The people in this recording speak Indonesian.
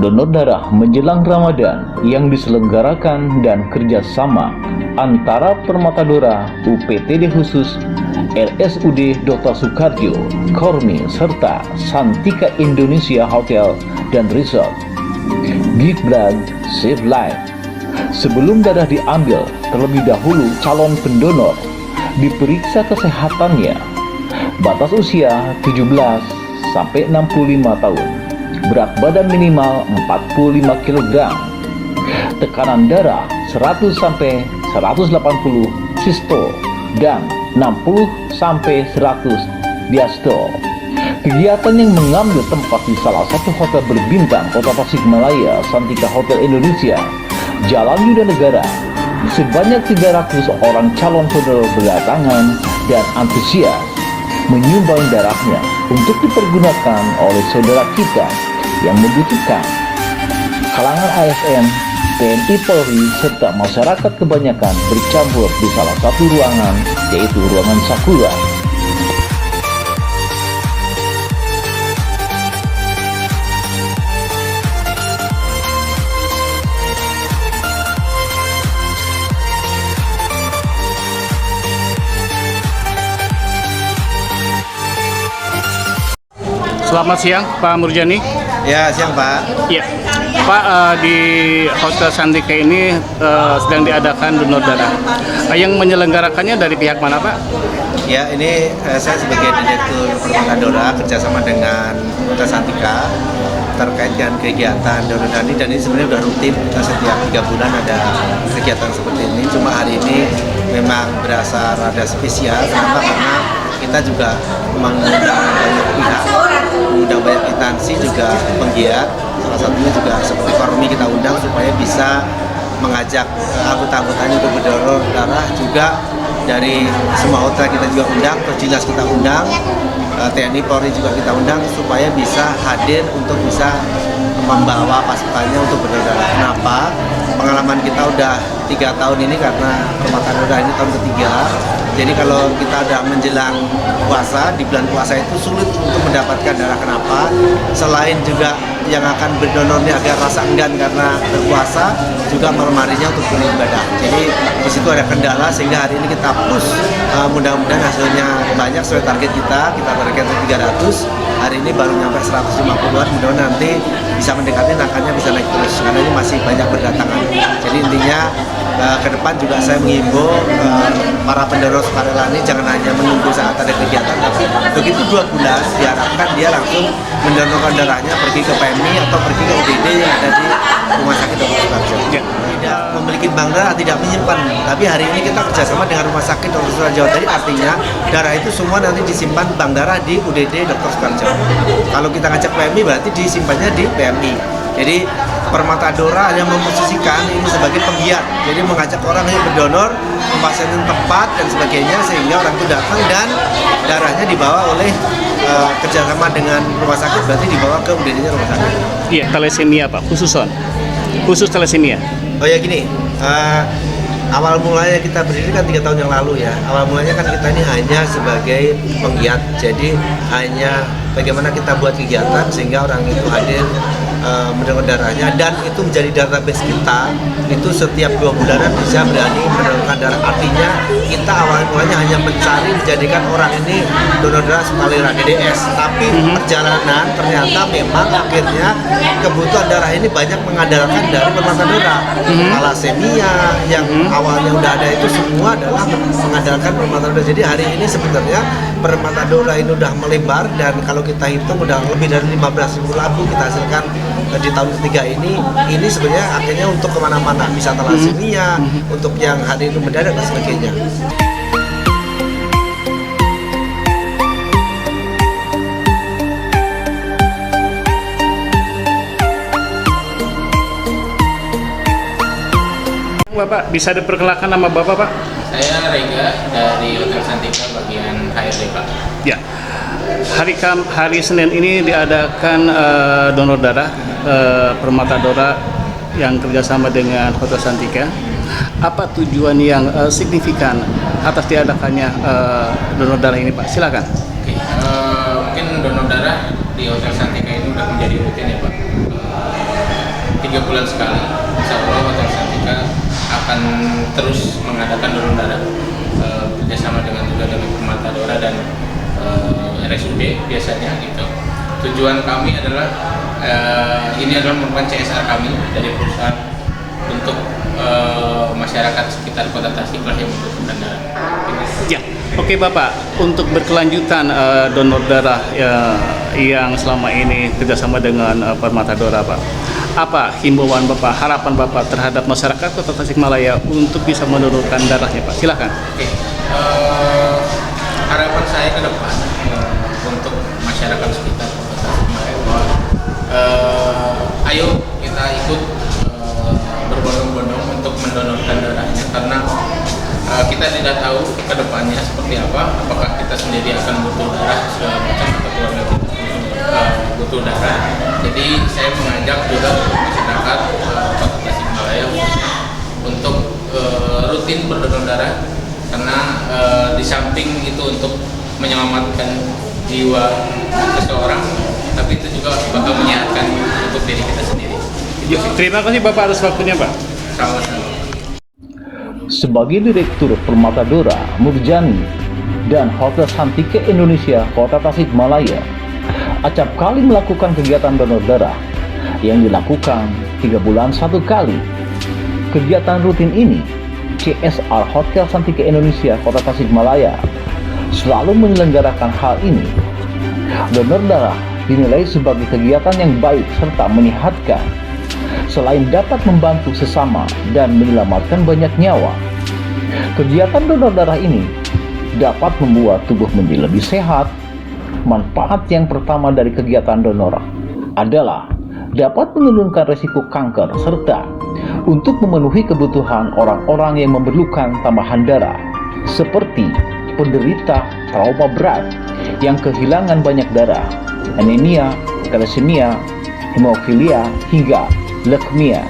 donor darah menjelang Ramadan yang diselenggarakan dan kerjasama antara Permatadora, UPTD khusus, RSUD Dr. Soekarjo, Kormi, serta Santika Indonesia Hotel dan Resort. Give Blood, Save Life. Sebelum darah diambil, terlebih dahulu calon pendonor diperiksa kesehatannya. Batas usia 17 sampai 65 tahun. Berat badan minimal 45 kg. Tekanan darah 100 sampai 180 sistol dan 60 sampai 100 diastol. Kegiatan yang mengambil tempat di salah satu hotel berbintang Kota Tasikmalaya, Santika Hotel Indonesia, Jalan Yuda Negara. Sebanyak 300 orang calon pendonor berdatangan dan antusias menyumbang darahnya untuk dipergunakan oleh saudara kita yang membutuhkan. Kalangan ASN, TNI Polri, serta masyarakat kebanyakan bercampur di salah satu ruangan, yaitu ruangan Sakura. Selamat siang, Pak Murjani. Ya, siang Pak. Ya, Pak, di Hotel Santika ini sedang diadakan donor darah. Yang menyelenggarakannya dari pihak mana, Pak? Ya, ini saya sebagai Direktur Permatadora kerjasama dengan Hotel Santika terkait dengan kegiatan donor darah dan ini sebenarnya sudah rutin, kita setiap 3 bulan ada kegiatan seperti ini. Cuma hari ini memang berasa rada spesial. Kenapa? Karena kita juga mengundang banyak pihak, mengundang banyak instansi juga penggiat. Salah satunya juga seperti Kormi kita undang supaya bisa mengajak anggota-anggotanya untuk berdonor darah. Juga dari semua hotel kita juga undang, Perdinas kita undang, TNI Polri juga kita undang supaya bisa hadir untuk bisa membawa pasukannya untuk berdonor darah. Kenapa? Pengalaman kita udah 3 tahun ini karena Permatadora ini tahun ketiga. Jadi kalau kita udah menjelang puasa, di bulan puasa itu sulit untuk mendapatkan darah. Kenapa? Selain juga yang akan berdonor ini agak rasa enggan karena berpuasa, juga malam harinya untuk beribadah. Jadi di situ ada kendala sehingga hari ini kita push, mudah-mudahan hasilnya banyak sesuai target kita target 300. Hari ini baru nyampe 150-an, mudah-mudahan nanti bisa mendekati angkanya bisa naik terus karena ini masih banyak berdatangan. Jadi intinya ke depan juga saya menghimbau para pendonor sukarela ini jangan hanya menunggu saat ada kegiatan, tapi begitu 2 bulan diharapkan dia langsung mendonorkan darahnya, pergi ke PMI atau pergi ke UGD yang ada di Rumah Sakit Dr. Soekarjo. Tidak memiliki bank darah, tidak menyimpan, tapi hari ini kita kerjasama dengan Rumah Sakit Dr. Soekarjo. Jadi artinya darah itu semua nanti disimpan bank darah di UDD Dr. Soekarjo. Kalau kita ngajak PMI berarti disimpannya di PMI. Jadi Permatadora hanya memposisikan ini sebagai penggiat, jadi mengajak orang yang berdonor, mempastikan tempat dan sebagainya sehingga orang itu datang dan darahnya dibawa oleh kerjasama dengan rumah sakit, berarti dibawa ke UDD-nya rumah sakit. Iya, thalassemia, Pak, khusus thalassemia. Oh ya gini, awal mulanya kita berdiri kan 3 tahun yang lalu ya. Awal mulanya kan kita ini hanya sebagai penggiat, jadi hanya bagaimana kita buat kegiatan sehingga orang itu hadir mendonorkan darahnya, dan itu menjadi database kita. Itu setiap 2 bulanan bisa berani mendonorkan darah. Artinya kita awal mulanya hanya mencari menjadikan orang ini donor darah sukarela DDS, tapi perjalanan ternyata memang akhirnya kebutuhan darah ini banyak mengandalkan dari Permatadora. Thalassemia yang awalnya udah ada itu semua adalah mengandalkan Permatadora. Jadi hari ini sebenarnya Permatadora ini udah melebar, dan kalau kita hitung udah lebih dari 15.000 labu kita hasilkan di tahun ketiga ini sebenarnya akhirnya untuk kemana-mana, bisa thalassemia, untuk yang hari itu mendadak dan sebagainya. Bapak, bisa diperkenalkan nama Bapak, Pak? Saya Rega dari Hotel Santika bagian HRD, Pak. Ya, hari Senin ini diadakan donor darah Permatadora yang kerjasama dengan Hotel Santika. Apa tujuan yang signifikan atas diadakannya donor darah ini, Pak? Silakan. Oke, mungkin donor darah di Hotel Santika ini udah menjadi rutin ya, Pak. 3 bulan sekali. Insya Allah Hotel Santika akan terus mengadakan donor darah kerjasama dengan Permata Dora dan RSUD biasanya gitu. Tujuan kami adalah ini adalah merupakan CSR kami dari perusahaan untuk masyarakat sekitar Kota Tasikmalaya yang membutuhkan darah. Ya, oke Bapak. Untuk berkelanjutan donor darah yang selama ini kerjasama dengan Permata Dora, Pak. Apa himbauan Bapak, harapan Bapak terhadap masyarakat Kota Tasikmalaya untuk bisa mendonorkan darahnya, Pak? Silakan. Oke, harapan saya ke depan untuk masyarakat sekitar Kota Tasikmalaya bahwa ayo kita ikut berbondong-bondong untuk mendonorkan darahnya, karena kita tidak tahu ke depannya seperti apa, apakah kita sendiri akan butuh darah segala macam atau keluarga kita butuh darah. Jadi saya mengajak juga masyarakat Kota Tasikmalaya untuk rutin berdonor darah, karena di samping itu untuk menyelamatkan jiwa seseorang, tapi itu juga bakal menyehatkan untuk diri kita sendiri. Terima kasih Bapak atas waktunya, Pak. Sama-sama. Sebagai Direktur Permata Dora, Murjani, dan Hotel Santika Indonesia Kota Tasikmalaya, acap kali melakukan kegiatan donor darah yang dilakukan 3 bulan 1 kali. Kegiatan rutin ini, CSR Hotel Santika Indonesia Kota Tasikmalaya selalu menyelenggarakan hal ini. Donor darah dinilai sebagai kegiatan yang baik serta menyehatkan, selain dapat membantu sesama dan menyelamatkan banyak nyawa. Kegiatan donor darah ini dapat membuat tubuh menjadi lebih sehat. Manfaat yang pertama dari kegiatan donor adalah dapat menurunkan risiko kanker serta untuk memenuhi kebutuhan orang-orang yang memerlukan tambahan darah, seperti penderita trauma berat yang kehilangan banyak darah, anemia, thalassemia, hemofilia, hingga leukemia.